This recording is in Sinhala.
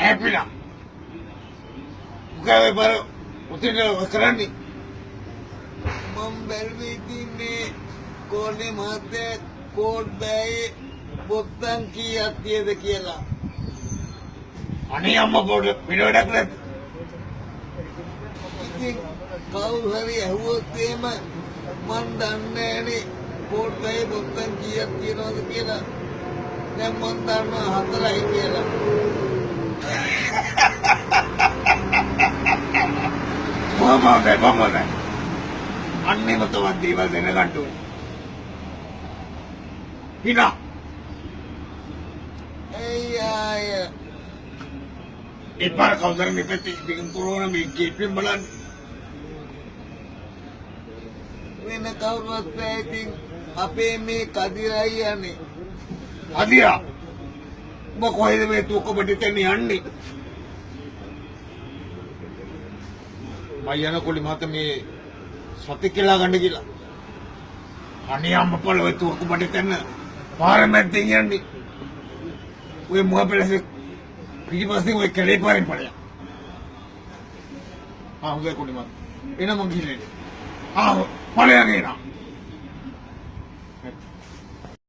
ඇපිලා මොකද බර උතින් කරන්නේ මම බැලුවේ ඉන්නේ කෝනේ මහත්තයා කෝඩ් බෑයේ බොත්තම් කීයක් තියද කියලා අනේ අම්මා පොඩ පිටවඩක් නැත් ඉතින් කවුරු හරි ඇහුවොත් එහෙම මන් දන්නේ නෑනේ කෝඩ් බෑයේ බොත්තම් කීයක් තියනවද කියලා දැන් මන් දන්නවා 4යි කියලා මම අන්නේම තවත් දේවල් දැනගන්න ඕනේ. හිනා. අයියා. ඒ පාර කවුරුද මේ පැත්තේ ඉතින් කොරෝනා මේ ගේට්ෙන් බලන්න. වෙන කවුරුත් පැයිතින් අපේ මේ කදිරයි යන්නේ. කදිරා. ඔබ කොහෙද මේ තුකොබඩිට යන්නේ? මයන කොලි මහත මේ සති කියලා ගන්න කියලා. අනේ අම්මපල ඔය තුකොබඩිට යන පාර මැද්දෙන් යන්නේ. ඔය මොහපලසේ පිටිපස්සේ ඔය කැලේ පාරෙන් පළයක්. හොඳයි කොලි මහත. එන මං ගිහලා. පළයක් එනවා.